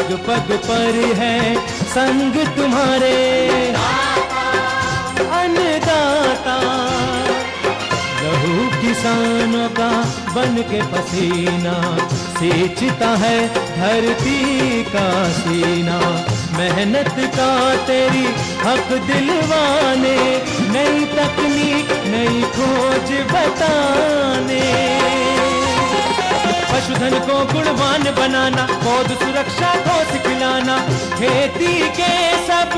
पग पग पर है संग तुम्हारे अन्नदाता। लहू किसानों का बन के पसीना सींचता है धरती का सीना। मेहनत का तेरी हक दिलवाने, नई तकनीक नई खोज बताने। पशुधन को गुणवान बनाना, पौध सुरक्षा को सिखलाना, खेती के सब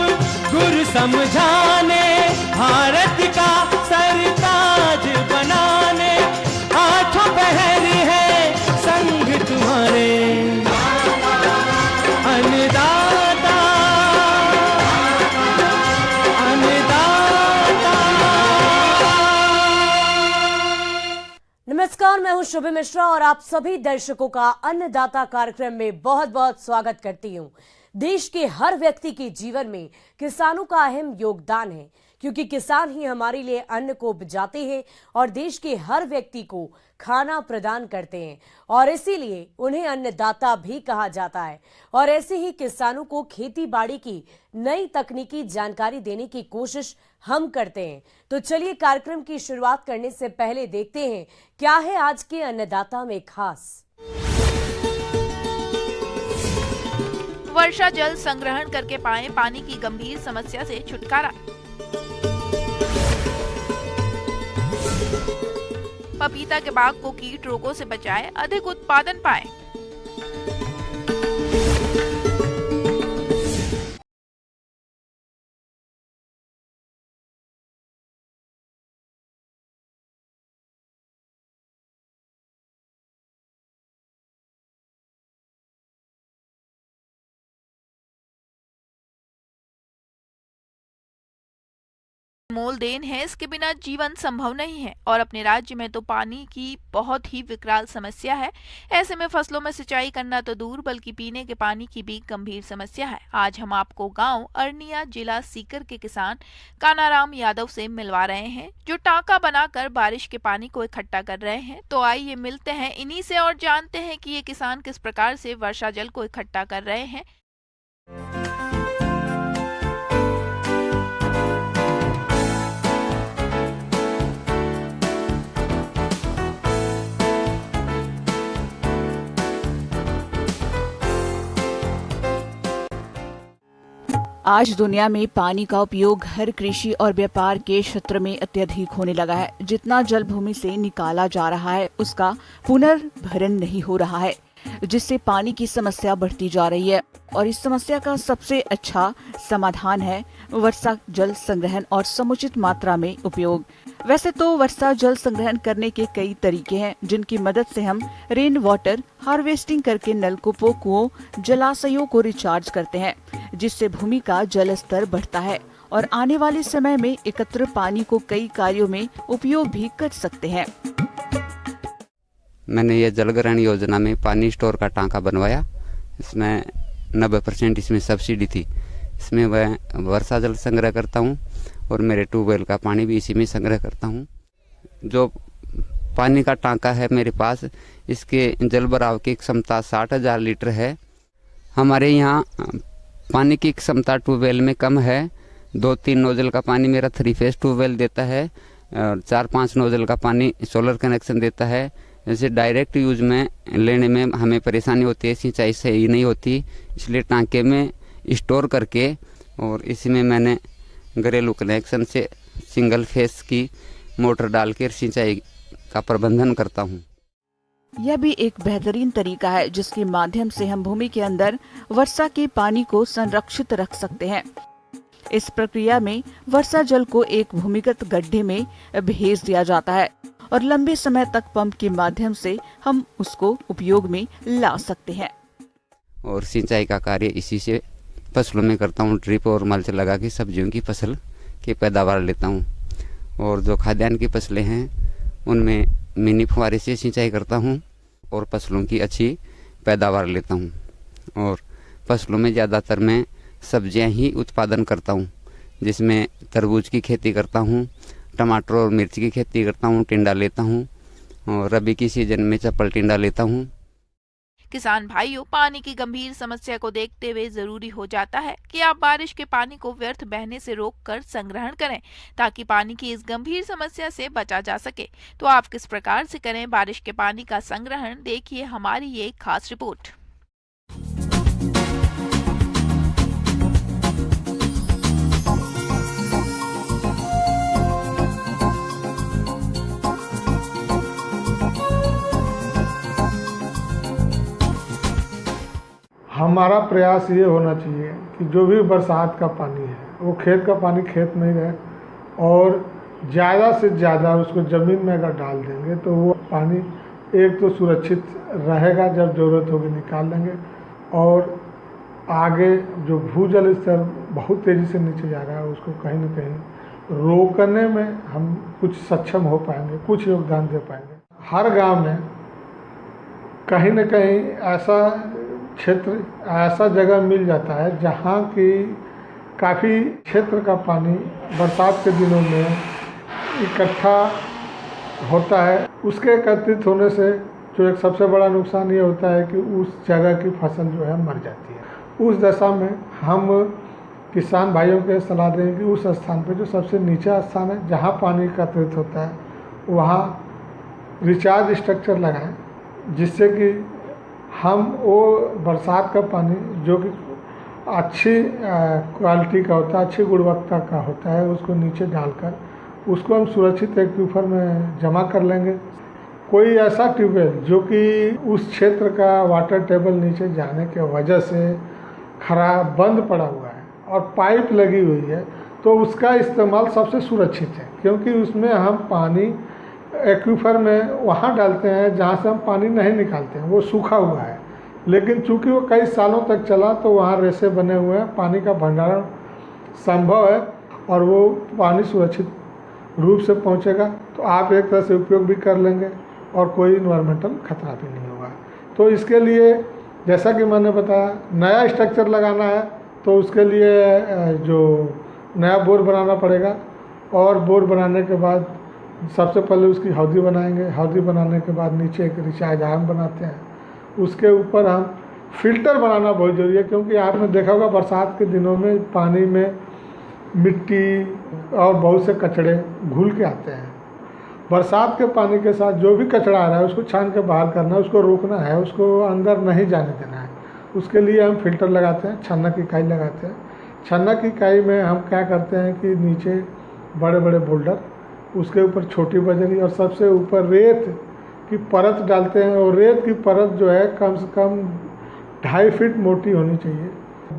गुर समझाने, भारत का सरताज बनाने। आठों पहर है संग तुम्हारे अन्नदाता अन्नदाता। नमस्कार, मैं हूं शुभ मिश्रा और आप सभी दर्शकों का अन्नदाता कार्यक्रम में बहुत बहुत स्वागत करती हूं। देश के हर व्यक्ति के जीवन में किसानों का अहम योगदान है, क्योंकि किसान ही हमारे लिए अन्न को उपजाते हैं और देश के हर व्यक्ति को खाना प्रदान करते हैं, और इसीलिए उन्हें अन्नदाता भी कहा जाता है। और ऐसे ही किसानों को खेती बाड़ी की नई तकनीकी जानकारी देने की कोशिश हम करते हैं। तो चलिए कार्यक्रम की शुरुआत करने से पहले देखते हैं क्या है आज के अन्नदाता में खास। वर्षा जल संग्रहण करके पाएं पानी की गंभीर समस्या से छुटकारा। पपीता के बाग को कीट रोगों से बचाएं, अधिक उत्पादन पाएं। मोल देन है, इसके बिना जीवन संभव नहीं है। और अपने राज्य में तो पानी की बहुत ही विकराल समस्या है। ऐसे में फसलों में सिंचाई करना तो दूर, बल्कि पीने के पानी की भी गंभीर समस्या है। आज हम आपको गांव अरनिया, जिला सीकर के किसान कानाराम यादव से मिलवा रहे हैं, जो टांका बनाकर बारिश के पानी को इकट्ठा कर रहे हैं। तो आइए मिलते हैं इन्हीं से और जानते हैं कि ये किसान किस प्रकार से वर्षा जल को इकट्ठा कर रहे हैं। आज दुनिया में पानी का उपयोग हर कृषि और व्यापार के क्षेत्र में अत्यधिक होने लगा है। जितना जल भूमि से निकाला जा रहा है, उसका पुनर्भरण नहीं हो रहा है, जिससे पानी की समस्या बढ़ती जा रही है। और इस समस्या का सबसे अच्छा समाधान है वर्षा जल संग्रहण और समुचित मात्रा में उपयोग। वैसे तो वर्षा जल संग्रहण करने के कई तरीके हैं, जिनकी मदद से हम रेन वाटर हार्वेस्टिंग करके नलकूपों, कुओं, जलाशयों को रिचार्ज करते हैं, जिससे भूमि का जल स्तर बढ़ता है और आने वाले समय में एकत्र पानी को कई कार्यों में उपयोग भी कर सकते हैं। मैंने ये जलग्रहण योजना में पानी स्टोर का टांका बनवाया। इसमें 90% इसमें सब्सिडी थी। इसमें मैं वर्षा जल संग्रह करता हूँ और मेरे ट्यूबवेल का पानी भी इसी में संग्रह करता हूँ। जो पानी का टांका है मेरे पास, इसके जल भराव की क्षमता 60,000 लीटर है। हमारे यहाँ पानी की क्षमता ट्यूबवेल में कम है। 2-3 नोजल का पानी मेरा 3 फेज ट्यूबवेल देता है और 4-5 नोजल का पानी सोलर कनेक्शन देता है। जैसे डायरेक्ट यूज में लेने में हमें परेशानी होती है, सिंचाई सही नहीं होती, इसलिए टांके में स्टोर करके और इसमें मैंने घरेलू कनेक्शन से सिंगल फेस की मोटर डालकर सिंचाई का प्रबंधन करता हूँ। यह भी एक बेहतरीन तरीका है, जिसके माध्यम से हम भूमि के अंदर वर्षा के पानी को संरक्षित रख सकते हैं। इस प्रक्रिया में वर्षा जल को एक भूमिगत गड्ढे में भेज दिया जाता है और लंबे समय तक पंप के माध्यम से हम उसको उपयोग में ला सकते हैं। और सिंचाई का कार्य इसी से फसलों में करता हूँ। ड्रिप और मल्च लगा के सब्जियों की फसल की पैदावार लेता हूँ। और जो खाद्यान्न की फसलें हैं उनमें मिनी फुहारे से सिंचाई करता हूँ और फसलों की अच्छी पैदावार लेता हूँ। और फसलों में ज़्यादातर मैं सब्जियाँ ही उत्पादन करता हूँ, जिसमें तरबूज की खेती करता हूँ, टमाटर और मिर्च की खेती करता हूँ, टिंडा लेता हूँ और रबी की सीजन में चप्पल टिंडा लेता हूँ। किसान भाइयों, पानी की गंभीर समस्या को देखते हुए जरूरी हो जाता है कि आप बारिश के पानी को व्यर्थ बहने से रोककर संग्रहण करें, ताकि पानी की इस गंभीर समस्या से बचा जा सके। तो आप किस प्रकार से करें बारिश के पानी का संग्रहण, देखिए हमारी ये खास रिपोर्ट। हमारा प्रयास ये होना चाहिए कि जो भी बरसात का पानी है वो खेत का पानी खेत में ही रहे, और ज़्यादा से ज़्यादा उसको ज़मीन में अगर डाल देंगे तो वो पानी एक तो सुरक्षित रहेगा, जब ज़रूरत होगी निकाल लेंगे, और आगे जो भूजल स्तर बहुत तेज़ी से नीचे जा रहा है उसको कहीं ना कहीं रोकने में हम कुछ सक्षम हो पाएंगे, कुछ योगदान दे पाएंगे। हर गांव में कहीं ना कहीं ऐसा क्षेत्र, ऐसा जगह मिल जाता है जहाँ की काफ़ी क्षेत्र का पानी बरसात के दिनों में इकट्ठा होता है। उसके एकत्रित होने से जो एक सबसे बड़ा नुकसान ये होता है कि उस जगह की फसल जो है मर जाती है। उस दशा में हम किसान भाइयों को सलाह दें कि उस स्थान पर जो सबसे नीचा स्थान है जहाँ पानी एकत्रित होता है वहाँ रिचार्ज स्ट्रक्चर लगाएं, जिससे कि हम वो बरसात का पानी जो कि अच्छी क्वालिटी का होता है, अच्छी गुणवत्ता का होता है, उसको नीचे डालकर उसको हम सुरक्षित एक्वीफर में जमा कर लेंगे। कोई ऐसा ट्यूबवेल जो कि उस क्षेत्र का वाटर टेबल नीचे जाने के वजह से खराब बंद पड़ा हुआ है और पाइप लगी हुई है, तो उसका इस्तेमाल सबसे सुरक्षित है, क्योंकि उसमें हम पानी एक्वीफर में वहाँ डालते हैं जहाँ से हम पानी नहीं निकालते हैं, वो सूखा हुआ है, लेकिन चूंकि वो कई सालों तक चला तो वहाँ रेसे बने हुए हैं, पानी का भंडारण संभव है और वो पानी सुरक्षित रूप से पहुँचेगा। तो आप एक तरह से उपयोग भी कर लेंगे और कोई इन्वायरमेंटल खतरा भी नहीं होगा। तो इसके लिए जैसा कि मैंने बताया, नया स्ट्रक्चर लगाना है तो उसके लिए जो नया बोर बनाना पड़ेगा, और बोर बनाने के बाद सबसे पहले उसकी हौदी बनाएंगे। हौदी बनाने के बाद नीचे एक रिचार्ज आर्म बनाते हैं, उसके ऊपर हम फिल्टर बनाना बहुत ज़रूरी है, क्योंकि आपने देखा होगा बरसात के दिनों में पानी में मिट्टी और बहुत से कचड़े घुल के आते हैं। बरसात के पानी के साथ जो भी कचड़ा आ रहा है उसको छान के बाहर करना है, उसको रोकना है, उसको अंदर नहीं जाने देना है। उसके लिए हम फिल्टर लगाते हैं, छन्नक इकाई लगाते हैं। छन्नक इकाई में हम क्या करते हैं कि नीचे बड़े बड़े बोल्डर, उसके ऊपर छोटी बजरी और सबसे ऊपर रेत की परत डालते हैं, और रेत की परत जो है कम से कम 2.5 फीट मोटी होनी चाहिए।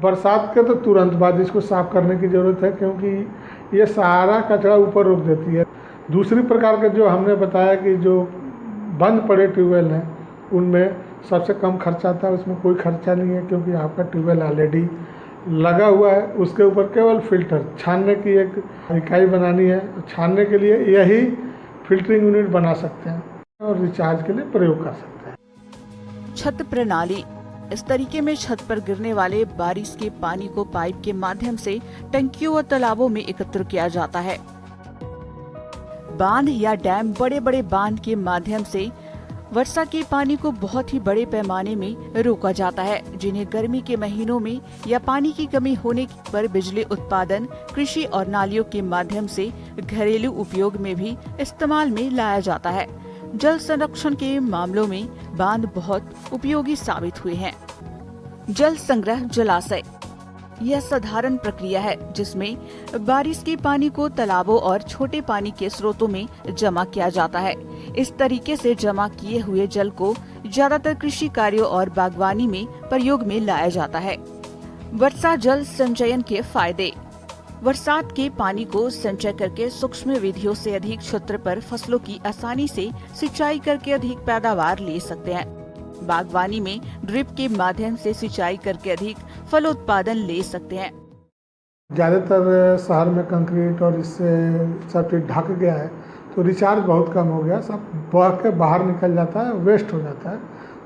बरसात के तो तुरंत बाद इसको साफ़ करने की ज़रूरत है, क्योंकि ये सारा कचरा ऊपर रोक देती है। दूसरी प्रकार के जो हमने बताया कि जो बंद पड़े ट्यूबवेल हैं उनमें सबसे कम खर्चा आता है, उसमें कोई खर्चा नहीं है, क्योंकि आपका ट्यूबवेल ऑलरेडी लगा हुआ है। उसके ऊपर केवल फिल्टर छानने की एक इकाई बनानी है, छानने के लिए यही फिल्टरिंग यूनिट बना सकते हैं और रिचार्ज के लिए प्रयोग कर सकते हैं। छत प्रणाली, इस तरीके में छत पर गिरने वाले बारिश के पानी को पाइप के माध्यम से टंकियों व तालाबों में एकत्र किया जाता है। बांध या डैम बड़े बड़े बांध के माध्यम से वर्षा के पानी को बहुत ही बड़े पैमाने में रोका जाता है, जिन्हें गर्मी के महीनों में या पानी की कमी होने पर बिजली उत्पादन, कृषि और नालियों के माध्यम से घरेलू उपयोग में भी इस्तेमाल में लाया जाता है। जल संरक्षण के मामलों में बांध बहुत उपयोगी साबित हुए हैं। जल संग्रह जलाशय, यह साधारण प्रक्रिया है जिसमें बारिश के पानी को तालाबों और छोटे पानी के स्रोतों में जमा किया जाता है। इस तरीके से जमा किए हुए जल को ज्यादातर कृषि कार्यों और बागवानी में प्रयोग में लाया जाता है। वर्षा जल संचयन के फायदे, बरसात के पानी को संचय करके सूक्ष्म विधियों से अधिक क्षेत्र पर फसलों की आसानी से सिंचाई करके अधिक पैदावार ले सकते हैं। बागवानी में ड्रिप के माध्यम से सिंचाई करके अधिक फल उत्पादन ले सकते हैं। ज़्यादातर शहर में कंक्रीट और इससे सब चीज़ ढक गया है, तो रिचार्ज बहुत कम हो गया, सब बह के बाहर निकल जाता है, वेस्ट हो जाता है।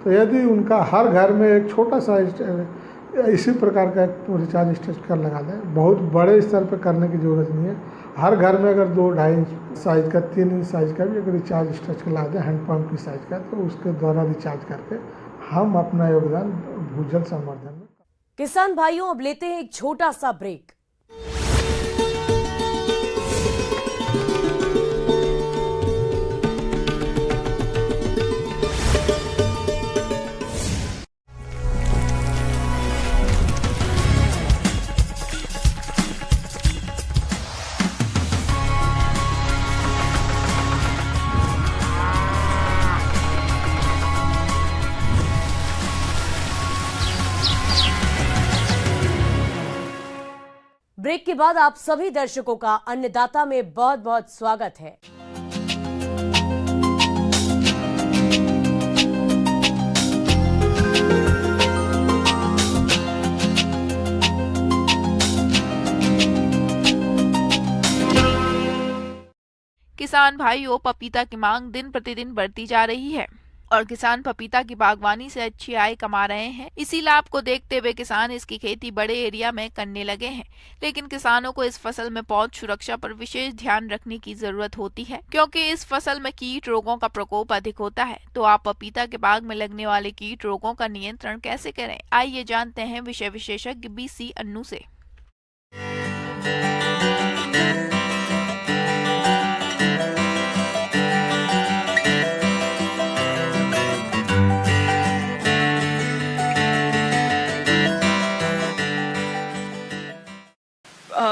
तो यदि उनका हर घर में एक छोटा सा इसी प्रकार का रिचार्ज स्ट्रक्चर लगा दें, बहुत बड़े स्तर पर करने की ज़रूरत नहीं है। हर घर में अगर 2-2.5 इंच साइज़ का, 3 इंच साइज़ का भी एक रिचार्ज स्ट्रक्चर लगा दें, हैंडपम्प की साइज़ का, तो उसके द्वारा रिचार्ज करके हम अपना योगदान भूजल संवर्धन में। किसान भाइयों, अब लेते हैं एक छोटा सा ब्रेक। ब्रेक के बाद आप सभी दर्शकों का अन्नदाता में बहुत बहुत स्वागत है। किसान भाइयों, पपीता की मांग दिन प्रतिदिन बढ़ती जा रही है और किसान पपीता की बागवानी से अच्छी आय कमा रहे हैं। इसी लाभ को देखते हुए किसान इसकी खेती बड़े एरिया में करने लगे हैं। लेकिन किसानों को इस फसल में पौध सुरक्षा पर विशेष ध्यान रखने की जरूरत होती है, क्योंकि इस फसल में कीट रोगों का प्रकोप अधिक होता है। तो आप पपीता के बाग में लगने वाले कीट रोगों का नियंत्रण कैसे करें, आइए जानते हैं विषय विशेषज्ञ BC अन्नू से।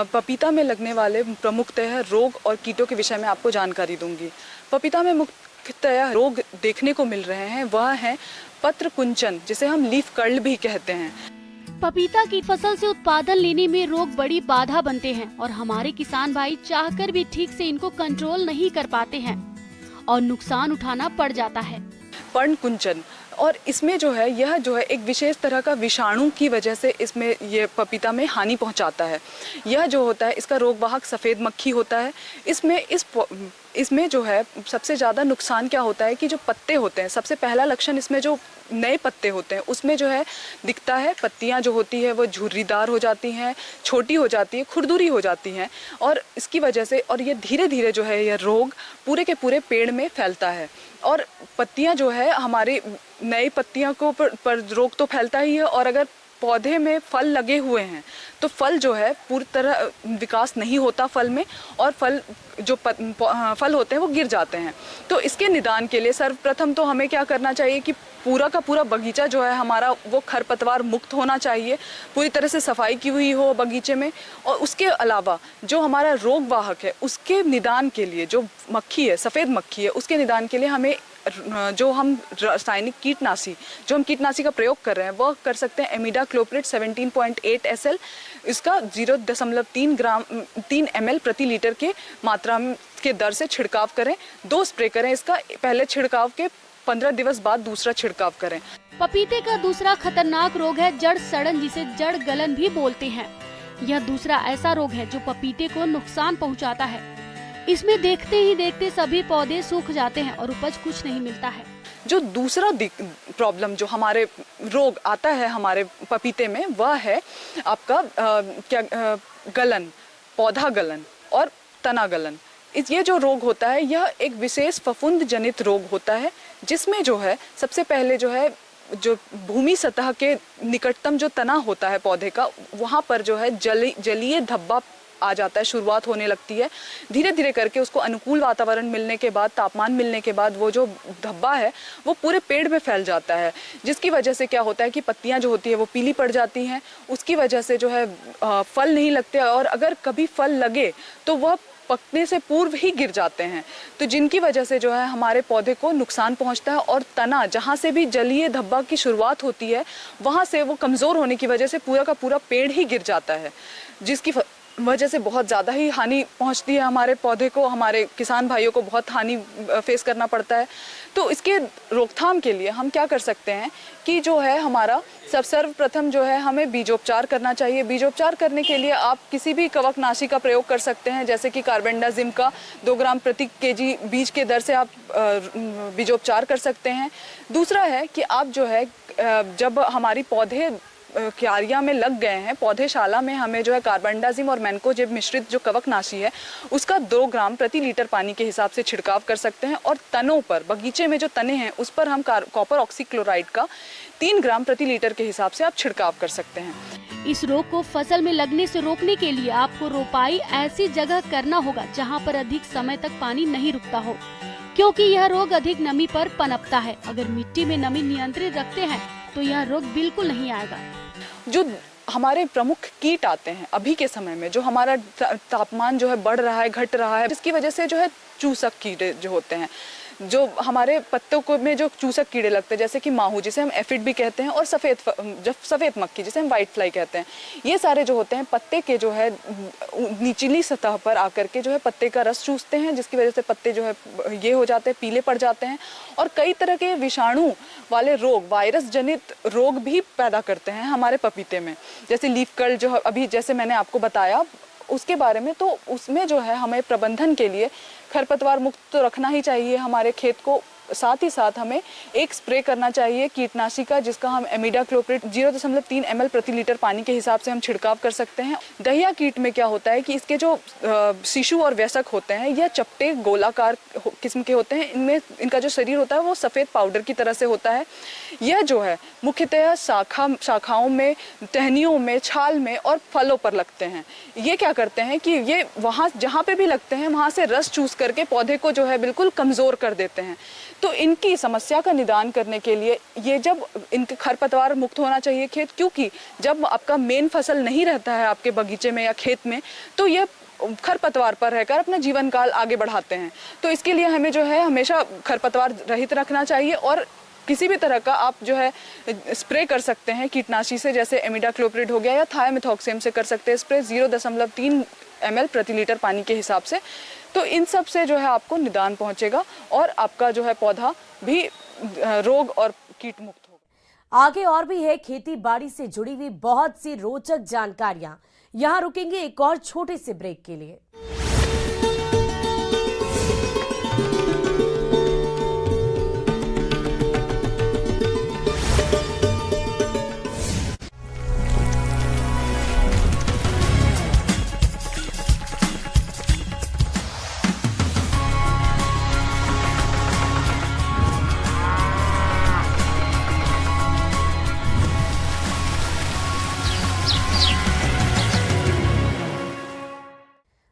पपीता में लगने वाले प्रमुखतः रोग और कीटों के विषय में आपको जानकारी दूंगी। पपीता में मुख्यतः रोग देखने को मिल रहे हैं, वह है पत्र कुंचन, जिसे हम लीफ कर्ल भी कहते हैं। पपीता की फसल से उत्पादन लेने में रोग बड़ी बाधा बनते हैं और हमारे किसान भाई चाहकर भी ठीक से इनको कंट्रोल नहीं कर पाते हैं और नुकसान उठाना पड़ जाता है। पर्ण कुंचन, और इसमें जो है यह जो है एक विशेष तरह का विषाणु की वजह से इसमें ये पपीता में हानि पहुंचाता है। यह जो होता है इसका रोगवाहक सफ़ेद मक्खी होता है। इसमें जो है सबसे ज़्यादा नुकसान क्या होता है कि जो पत्ते होते हैं, सबसे पहला लक्षण इसमें जो नए पत्ते होते हैं उसमें जो है दिखता है, पत्तियां जो होती है वो झुर्रीदार हो जाती हैं, छोटी हो जाती है, खुरदुरी हो जाती हैं और इसकी वजह से और ये धीरे धीरे जो है यह रोग पूरे के पूरे पेड़ में फैलता है। और पत्तियां जो है हमारी नई पत्तियां को पर रोग तो फैलता ही है, और अगर पौधे में फल लगे हुए हैं तो फल जो है पूरी तरह विकास नहीं होता फल में, और फल जो फल होते हैं वो गिर जाते हैं। तो इसके निदान के लिए सर्वप्रथम तो हमें क्या करना चाहिए कि पूरा का पूरा बगीचा जो है हमारा वो खरपतवार मुक्त होना चाहिए, पूरी तरह से सफाई की हुई हो बगीचे में। और उसके अलावा जो हमारा रोग वाहक है उसके निदान के लिए जो मक्खी है, सफ़ेद मक्खी है, उसके निदान के लिए हमें जो हम रासायनिक कीटनाशी का प्रयोग कर रहे हैं वह कर सकते हैं एमिडाक्लोप्रिड 17.8 SL। इसका 0.3 ml प्रति लीटर के मात्रा के दर से छिड़काव करें। 2 स्प्रे करें इसका, पहले छिड़काव के 15 दिवस बाद दूसरा छिड़काव करें। पपीते का दूसरा खतरनाक रोग है जड़ सड़न, जिसे जड़ गलन भी बोलते हैं। यह दूसरा ऐसा रोग है जो पपीते को नुकसान पहुंचाता है। इसमें देखते ही देखते सभी पौधे सूख जाते हैं और उपज कुछ नहीं मिलता है। जो दूसरा प्रॉब्लम जो हमारे रोग आता है हमारे पपीते में वह है आपका गलन, पौधा गलन और तना गलन। ये जो रोग होता है यह एक विशेष फफूंद जनित रोग होता है, जिसमें जो है सबसे पहले जो है जो भूमि सतह के निकटतम जो तना होता है पौधे का, वहाँ पर जो है जलीय धब्बा आ जाता है, शुरुआत होने लगती है। धीरे धीरे करके उसको अनुकूल वातावरण मिलने के बाद, तापमान मिलने के बाद वो जो धब्बा है वो पूरे पेड़ में फैल जाता है, जिसकी वजह से क्या होता है कि पत्तियां जो होती है वो पीली पड़ जाती हैं। उसकी वजह से जो है फल नहीं लगते, और अगर कभी फल लगे तो वह पकने से पूर्व ही गिर जाते हैं, तो जिनकी वजह से जो है हमारे पौधे को नुकसान पहुंचता है। और तना जहां से भी जलीय धब्बा की शुरुआत होती है वहां से वो कमज़ोर होने की वजह से पूरा का पूरा पेड़ ही गिर जाता है, जिसकी वजह से बहुत ज़्यादा ही हानि पहुंचती है हमारे पौधे को। हमारे किसान भाइयों को बहुत हानि फेस करना पड़ता है। तो इसके रोकथाम के लिए हम क्या कर सकते हैं कि जो है हमारा सर्वप्रथम जो है हमें बीजोपचार करना चाहिए। बीजोपचार करने के लिए आप किसी भी कवकनाशी का प्रयोग कर सकते हैं, जैसे कि कार्बेंडाजिम का 2 ग्राम प्रति केजी बीज के दर से आप बीजोपचार कर सकते हैं। दूसरा है कि आप जो है जब हमारी पौधे क्यारियां में लग गए हैं, पौधेशाला में हमें जो है कार्बेंडाजिम और मैनकोजेब मिश्रित जो कवकनाशी है उसका 2 ग्राम प्रति लीटर पानी के हिसाब से छिड़काव कर सकते हैं। और तनों पर, बगीचे में जो तने हैं उस पर हम कॉपर ऑक्सीक्लोराइड का 3 ग्राम प्रति लीटर के हिसाब से आप छिड़काव कर सकते हैं। इस रोग को फसल में लगने से रोकने के लिए आपको रोपाई ऐसी जगह करना होगा जहां पर अधिक समय तक पानी नहीं रुकता हो, क्योंकि यह रोग अधिक नमी पर पनपता है। अगर मिट्टी में नमी नियंत्रित रखते हैं तो यह रोग बिल्कुल नहीं आएगा। जो हमारे प्रमुख कीट आते हैं अभी के समय में, जो हमारा तापमान जो है बढ़ रहा है, घट रहा है, इसकी वजह से जो है चूसक कीड़े जो होते हैं, जो हमारे पत्तों को में जो चूसक कीड़े लगते हैं, जैसे कि माहू जिसे हम एफिड भी कहते हैं, और सफ़ेद मक्खी जिसे हम वाइट फ्लाई कहते हैं, ये सारे जो होते हैं पत्ते के जो है निचली सतह पर आकर के जो है पत्ते का रस चूसते हैं, जिसकी वजह से पत्ते जो है ये हो जाते हैं, पीले पड़ जाते हैं। और कई तरह के विषाणु वाले रोग, वायरस जनित रोग भी पैदा करते हैं हमारे पपीते में, जैसे लीफ कर्ल जो अभी जैसे मैंने आपको बताया उसके बारे में। तो उसमें जो है हमें प्रबंधन के लिए खरपतवार मुक्त तो रखना ही चाहिए हमारे खेत को, साथ ही साथ हमें एक स्प्रे करना चाहिए कीटनाशी का, जिसका हम इमिडाक्लोप्रिड 0.3 ml प्रति लीटर पानी के हिसाब से हम छिड़काव कर सकते हैं। दहिया कीट में क्या होता है कि इसके जो शिशु और वयस्क होते हैं यह चपटे गोलाकार किस्म के होते हैं, इनमें इनका जो शरीर होता है वो सफ़ेद पाउडर की तरह से होता है। यह जो है मुख्यतः शाखाओं में, टहनियों में, छाल में और फलों पर लगते हैं। ये क्या करते हैं कि ये वहाँ जहाँ पे भी लगते हैं वहाँ से रस चूस करके पौधे को जो है बिल्कुल कमज़ोर कर देते हैं। तो इनकी समस्या का निदान करने के लिए ये जब इनके खरपतवार मुक्त होना चाहिए खेत, क्योंकि जब आपका मेन फसल नहीं रहता है आपके बगीचे में या खेत में तो ये खरपतवार पर रहकर अपना जीवन काल आगे बढ़ाते हैं। तो इसके लिए हमें जो है हमेशा खरपतवार रहित रखना चाहिए और किसी भी तरह का आप जो है स्प्रे कर सकते हैं कीटनाशी से, जैसे इमिडाक्लोप्रिड हो गया या थायोमिथॉक्सेम से कर सकते हैं स्प्रे 0.3 ml प्रति लीटर पानी के हिसाब से। तो इन सब से जो है आपको निदान पहुंचेगा और आपका जो है पौधा भी रोग और कीट मुक्त होगा। आगे और भी है खेती बाड़ी से जुड़ी हुई बहुत सी रोचक जानकारियां। यहां रुकेंगे एक और छोटे से ब्रेक के लिए।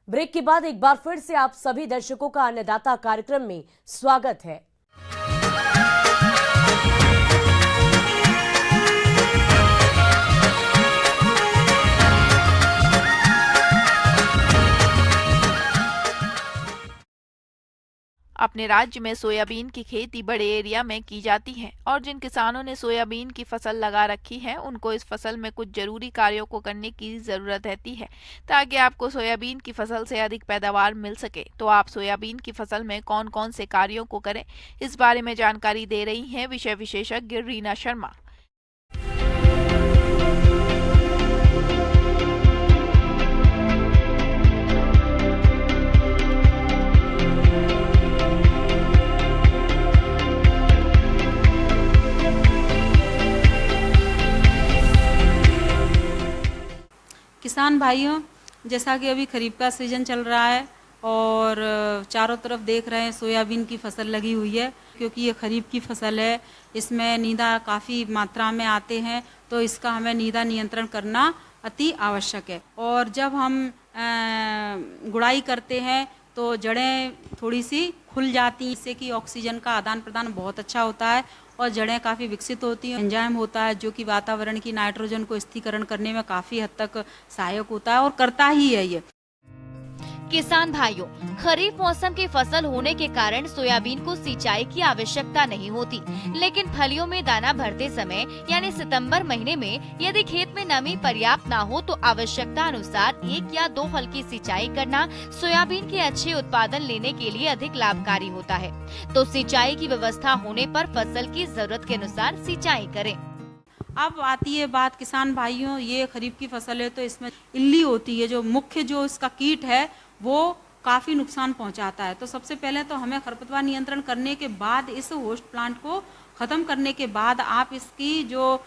ब्रेक के बाद एक बार फिर से आप सभी दर्शकों का अन्नदाता कार्यक्रम में स्वागत है। अपने राज्य में सोयाबीन की खेती बड़े एरिया में की जाती है और जिन किसानों ने सोयाबीन की फसल लगा रखी है उनको इस फसल में कुछ जरूरी कार्यों को करने की जरूरत रहती है ताकि आपको सोयाबीन की फसल से अधिक पैदावार मिल सके। तो आप सोयाबीन की फसल में कौन कौन से कार्यों को करें, इस बारे में जानकारी दे रही हैं विषय विशेषज्ञ रीना शर्मा। किसान भाइयों, जैसा कि अभी खरीफ का सीजन चल रहा है और चारों तरफ देख रहे हैं सोयाबीन की फसल लगी हुई है, क्योंकि ये खरीफ की फसल है, इसमें नीदा काफ़ी मात्रा में आते हैं, तो इसका हमें नीदा नियंत्रण करना अति आवश्यक है। और जब हम गुड़ाई करते हैं तो जड़ें थोड़ी सी खुल जाती हैं, इससे कि ऑक्सीजन का आदान प्रदान बहुत अच्छा होता है और जड़ें काफ़ी विकसित होती हैं। एंजाइम होता है जो कि वातावरण की नाइट्रोजन को स्थिरीकरण करने में काफ़ी हद तक सहायक होता है और करता ही है ये। किसान भाइयों, खरीफ मौसम की फसल होने के कारण सोयाबीन को सिंचाई की आवश्यकता नहीं होती, लेकिन फलियों में दाना भरते समय यानी सितंबर महीने में यदि खेत में नमी पर्याप्त ना हो तो आवश्यकता अनुसार 1 या 2 हल की सिंचाई करना सोयाबीन के अच्छे उत्पादन लेने के लिए अधिक लाभकारी होता है। तो सिंचाई की व्यवस्था होने पर फसल की जरूरत के अनुसार सिंचाई करें। अब आती है बात किसान भाइयों, ये खरीफ की फसल है तो इसमें इल्ली होती है, जो मुख्य जो इसका कीट है वो काफ़ी नुकसान पहुंचाता है। तो सबसे पहले तो हमें खरपतवार नियंत्रण करने के बाद इस होस्ट प्लांट को ख़त्म करने के बाद आप इसकी जो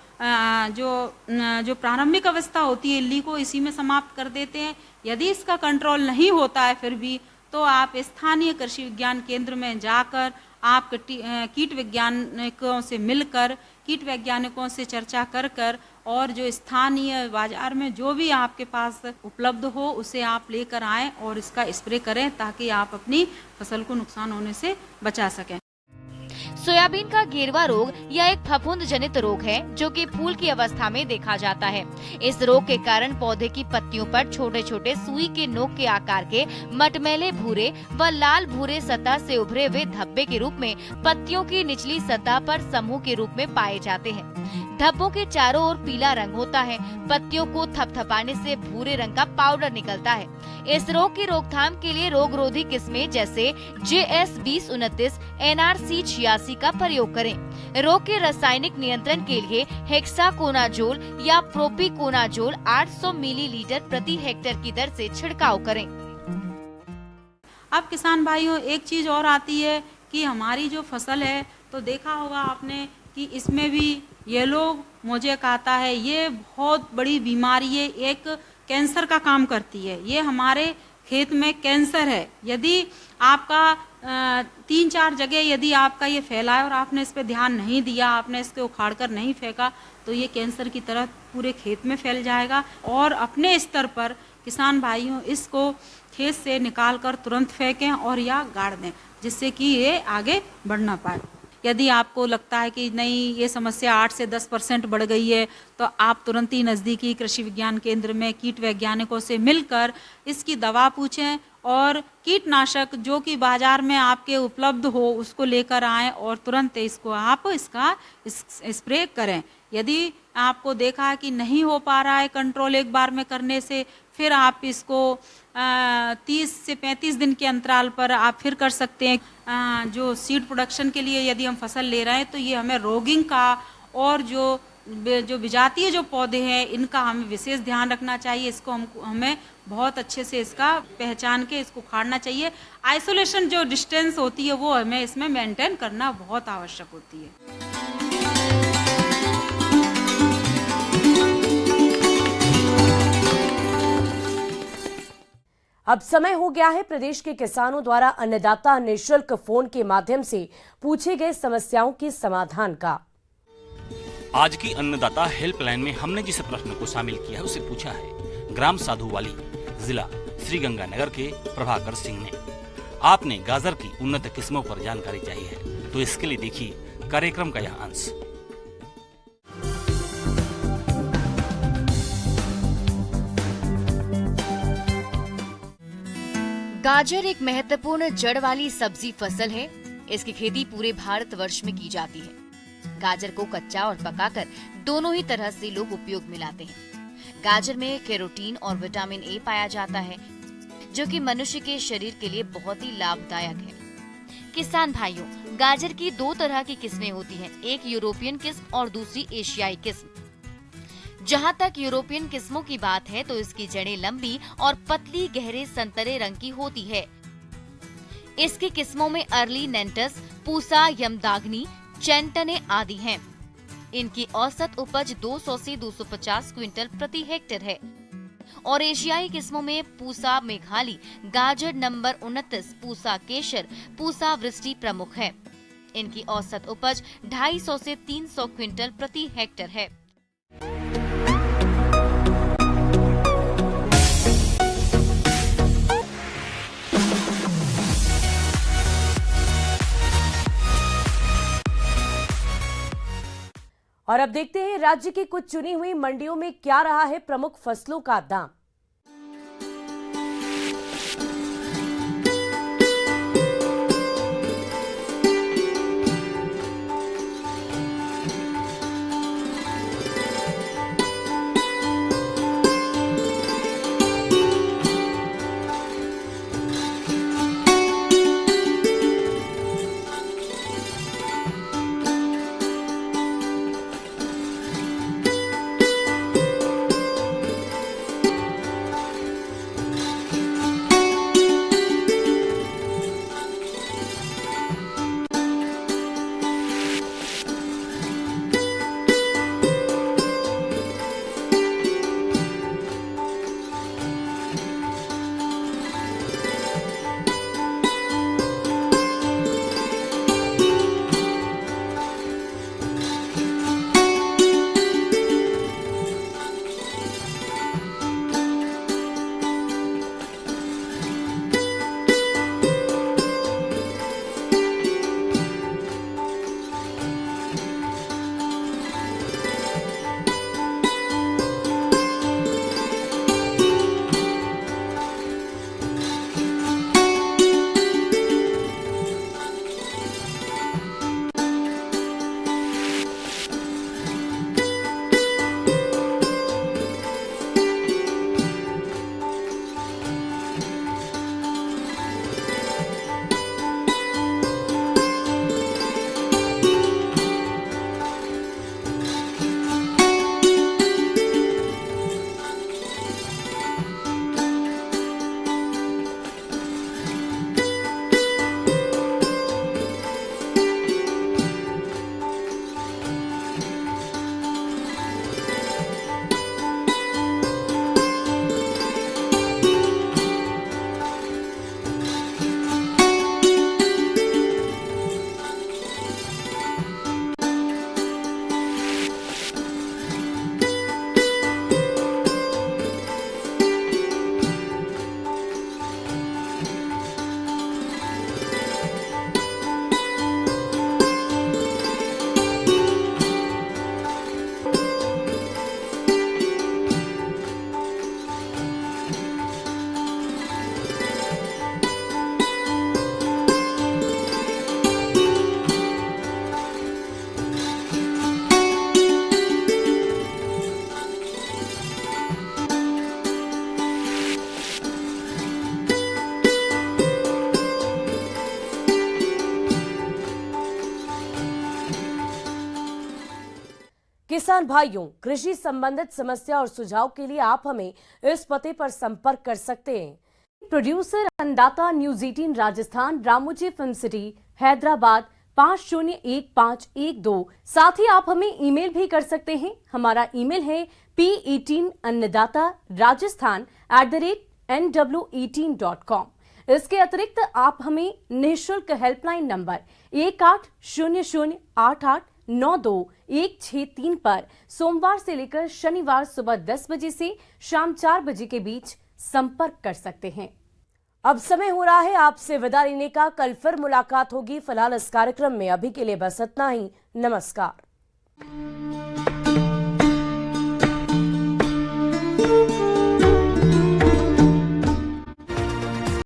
प्रारंभिक अवस्था होती है इल्ली को इसी में समाप्त कर देते हैं। यदि इसका कंट्रोल नहीं होता है फिर भी, तो आप स्थानीय कृषि विज्ञान केंद्र में जाकर आप कीट वैज्ञानिकों से मिलकर, कीट वैज्ञानिकों से चर्चा कर और जो स्थानीय बाजार में जो भी आपके पास उपलब्ध हो उसे आप लेकर आएं और इसका स्प्रे करें ताकि आप अपनी फसल को नुकसान होने से बचा सकें। सोयाबीन का घेरवा रोग यह एक फफूंद जनित रोग है जो कि फूल की अवस्था में देखा जाता है। इस रोग के कारण पौधे की पत्तियों पर छोटे छोटे सुई के नोक के आकार के मटमैले भूरे व लाल भूरे सतह से उभरे हुए धब्बे के रूप में पत्तियों की निचली सतह पर समूह के रूप में पाए जाते हैं। धब्बों के चारों ओर पीला रंग होता है। पत्तियों को थपथपाने से भूरे रंग का पाउडर निकलता है। इस रोग की रोकथाम के लिए रोग रोधी किस्में जैसे JS 2029, NRC 86 का प्रयोग करें। रोग के रासायनिक नियंत्रण के लिए हेक्साकोनाजोल या प्रोपिकोनाजोल 800 मिलीलीटर प्रति हेक्टेयर की दर से छिड़काव करें। अब किसान भाइयों एक चीज और आती है कि हमारी जो फसल है, तो देखा होगा आपने कि इसमें भी येलो मोजेक आता है। ये बहुत बड़ी बीमारी है, एक कैंसर का काम करती है। ये हमारे खेत में कैंसर है। यदि आपका 3-4 जगह यदि आपका ये फैला है और आपने इस पे ध्यान नहीं दिया, आपने इसको उखाड़ कर नहीं फेंका, तो ये कैंसर की तरह पूरे खेत में फैल जाएगा। और अपने स्तर पर किसान भाइयों इसको खेत से निकाल कर तुरंत फेंकें और या गाड़ दें, जिससे कि ये आगे बढ़ ना पाए। यदि आपको लगता है कि नहीं ये समस्या 8 से 10% बढ़ गई है, तो आप तुरंत ही नज़दीकी कृषि विज्ञान केंद्र में कीट वैज्ञानिकों से मिलकर इसकी दवा पूछें और कीटनाशक जो कि बाजार में आपके उपलब्ध हो उसको लेकर आएं और तुरंत इसको आप इसका स्प्रे करें। यदि आपको देखा है कि नहीं हो पा रहा है कंट्रोल एक बार में करने से, फिर आप इसको 30 से 35 दिन के अंतराल पर आप फिर कर सकते हैं। जो सीड प्रोडक्शन के लिए यदि हम फसल ले रहे हैं तो ये हमें रोगिंग का और जो विजातीय जो पौधे हैं इनका हमें विशेष ध्यान रखना चाहिए। इसको हमें बहुत अच्छे से इसका पहचान के इसको उखाड़ना चाहिए। आइसोलेशन जो डिस्टेंस होती है वो हमें इसमें मेंटेन करना बहुत आवश्यक होती है। अब समय हो गया है प्रदेश के किसानों द्वारा अन्नदाता निःशुल्क फोन के माध्यम से पूछे गए समस्याओं के समाधान का। आज की अन्नदाता हेल्पलाइन में हमने जिस प्रश्न को शामिल किया है उसे पूछा है ग्राम साधुवाली, जिला श्रीगंगानगर के प्रभाकर सिंह ने। आपने गाजर की उन्नत किस्मों पर जानकारी चाहिए है, तो इसके लिए देखिए कार्यक्रम का यह अंश। गाजर एक महत्वपूर्ण जड़ वाली सब्जी फसल है। इसकी खेती पूरे भारतवर्ष में की जाती है। गाजर को कच्चा और पकाकर दोनों ही तरह से लोग उपयोग में लाते हैं। गाजर में कैरोटीन और विटामिन ए पाया जाता है, जो कि मनुष्य के शरीर के लिए बहुत ही लाभदायक है। किसान भाइयों, गाजर की 2 तरह की किस्में होती हैं, एक यूरोपियन किस्म और दूसरी एशियाई किस्म। जहाँ तक यूरोपियन किस्मों की बात है तो इसकी जड़ें लंबी और पतली गहरे संतरे रंग की होती है। इसकी किस्मों में अर्ली नेंटस, पूसा यमदाग्नि, चैंटने आदि हैं। इनकी औसत उपज 200 से 250 क्विंटल प्रति हेक्टेयर है। और एशियाई किस्मों में पूसा मेघाली, गाजर नंबर 29, पूसा केशर, पूसा वृष्टि प्रमुख है। इनकी औसत उपज 250 से 300 क्विंटल प्रति हेक्टेयर है। और अब देखते हैं राज्य की कुछ चुनी हुई मंडियों में क्या रहा है प्रमुख फसलों का दाम। किसान भाइयों, कृषि संबंधित समस्या और सुझाव के लिए आप हमें इस पते पर संपर्क कर सकते हैं। प्रोड्यूसर अन्नदाता news 18 Rajasthan, Ramoji film city, Hyderabad 501512। साथ ही आप हमें ईमेल भी कर सकते हैं। हमारा ईमेल है p18annadatarajasthan@nw18.com। इसके अतिरिक्त आप हमें निःशुल्क हेल्पलाइन नंबर 180088921663 पर सोमवार से लेकर शनिवार सुबह 10 बजे से शाम 4 बजे के बीच संपर्क कर सकते हैं। अब समय हो रहा है आपसे विदा लेने का। कल फिर मुलाकात होगी। फिलहाल इस कार्यक्रम में अभी के लिए बस इतना ही। नमस्कार।